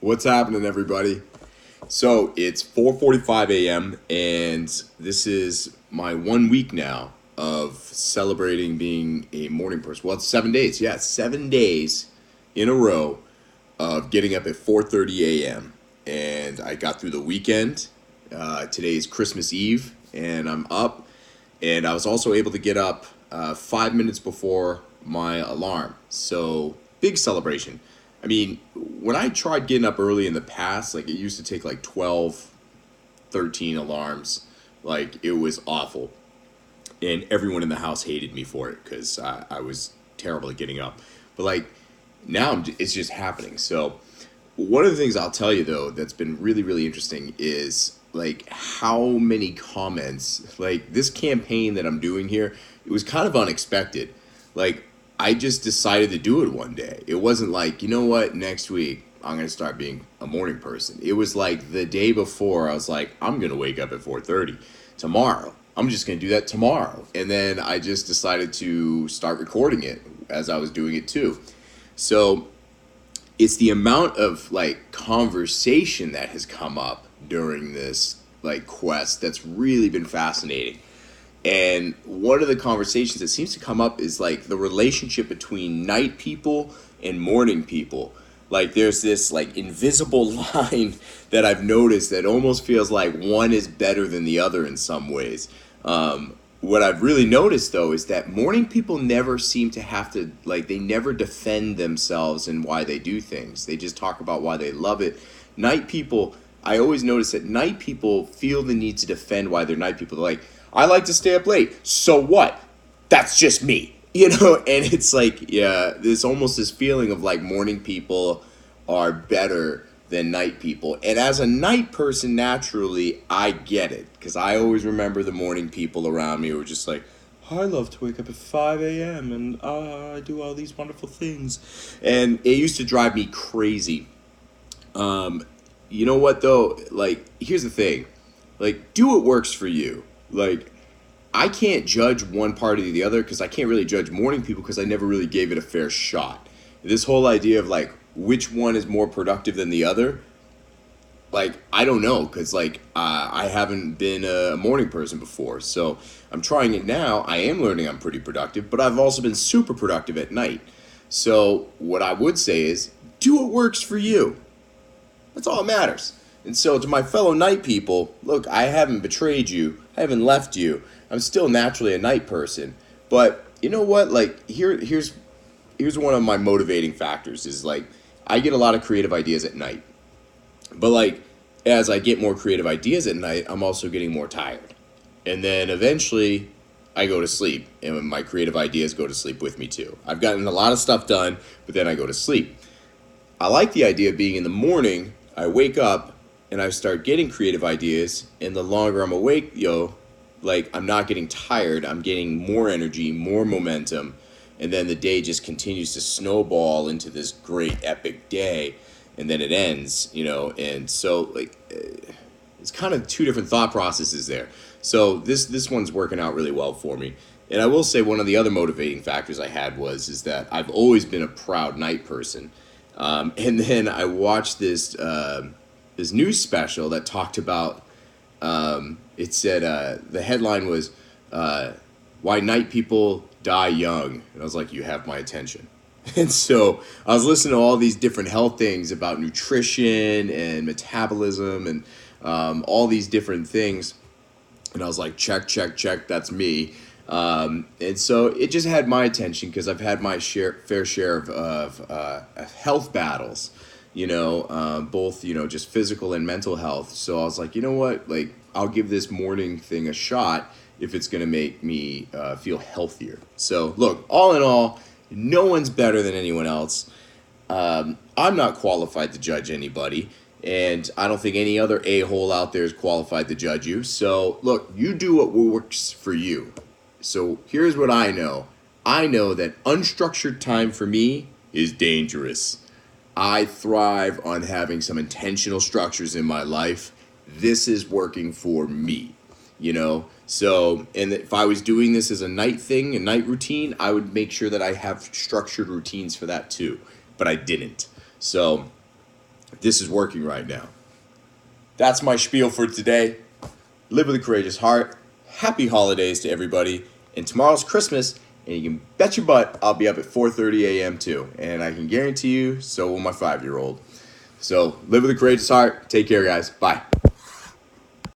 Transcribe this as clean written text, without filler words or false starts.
What's happening, everybody? So it's 4:45 a.m. and this is my 1 week now of celebrating being a morning person. Well, it's 7 days. Yeah, 7 days in a row of getting up at 4:30 a.m. And I got through the weekend. Today is Christmas Eve, and I'm up. And I was also able to get up 5 minutes before my alarm. So big celebration. I mean, when I tried getting up early in the past, like it used to take like 12, 13 alarms. Like it was awful. And everyone in the house hated me for it because I was terrible at getting up. But like now it's just happening. So one of the things I'll tell you though that's been really, really interesting is like how many comments, like this campaign that I'm doing here, it was kind of unexpected. Like I just decided to do it one day. It wasn't like, you know what, next week I'm going to start being a morning person. It was like the day before I was like, I'm going to wake up at 4:30 tomorrow. I'm just going to do that tomorrow. And then I just decided to start recording it as I was doing it too. So it's the amount of like conversation that has come up during this like quest that's really been fascinating. And one of the conversations that seems to come up is like the relationship between night people and morning people. Like there's this like invisible line that I've noticed that almost feels like one is better than the other in some ways. What I've really noticed though is that morning people never seem to have to, like, they never defend themselves and why they do things. They just talk about why they love it. Night people, I always notice that night people feel the need to defend why they're night people. They're like, I like to stay up late. So what? That's just me. And it's like, yeah, there's almost this feeling of like morning people are better than night people. And as a night person, naturally, I get it. Because I always remember the morning people around me who were just like, I love to wake up at 5 a.m. and I do all these wonderful things. And it used to drive me crazy. You know what, though? Like, here's the thing. Like, do what works for you. Like, I can't judge one party or the other because I can't really judge morning people because I never really gave it a fair shot. This whole idea of like which one is more productive than the other, like I don't know because like I haven't been a morning person before, so I'm trying it now. I am learning I'm pretty productive, but I've also been super productive at night. So what I would say is do what works for you. That's all that matters. And so to my fellow night people, look, I haven't betrayed you. I haven't left you. I'm still naturally a night person. But you know what? Like here's one of my motivating factors is like I get a lot of creative ideas at night. But like as I get more creative ideas at night, I'm also getting more tired. And then eventually I go to sleep and my creative ideas go to sleep with me too. I've gotten a lot of stuff done, but then I go to sleep. I like the idea of being in the morning. I wake up and I start getting creative ideas, and the longer I'm awake, like I'm not getting tired, I'm getting more energy, more momentum, and then the day just continues to snowball into this great epic day, and then it ends, and so like it's kind of two different thought processes there. So this one's working out really well for me. And I will say one of the other motivating factors I had is that I've always been a proud night person. And then I watched this news special that talked about, it said, the headline was, why night people die young. And I was like, you have my attention. And so I was listening to all these different health things about nutrition and metabolism and all these different things. And I was like, check, that's me. And so it just had my attention because I've had my fair share of health battles, both, just physical and mental health. So I was like, you know what, like I'll give this morning thing a shot if it's going to make me feel healthier. So look, all in all, no one's better than anyone else. I'm not qualified to judge anybody. And I don't think any other a-hole out there is qualified to judge you. So look, you do what works for you. So here's what I know. I know that unstructured time for me is dangerous. I thrive on having some intentional structures in my life. This is working for me, So, and if I was doing this as a night thing, a night routine, I would make sure that I have structured routines for that too. But I didn't. So this is working right now. That's my spiel for today. Live with a courageous heart. Happy holidays to everybody. And tomorrow's Christmas, and you can bet your butt I'll be up at 4:30 a.m. too. And I can guarantee you, so will my 5-year-old. So live with a courageous heart. Take care, guys. Bye.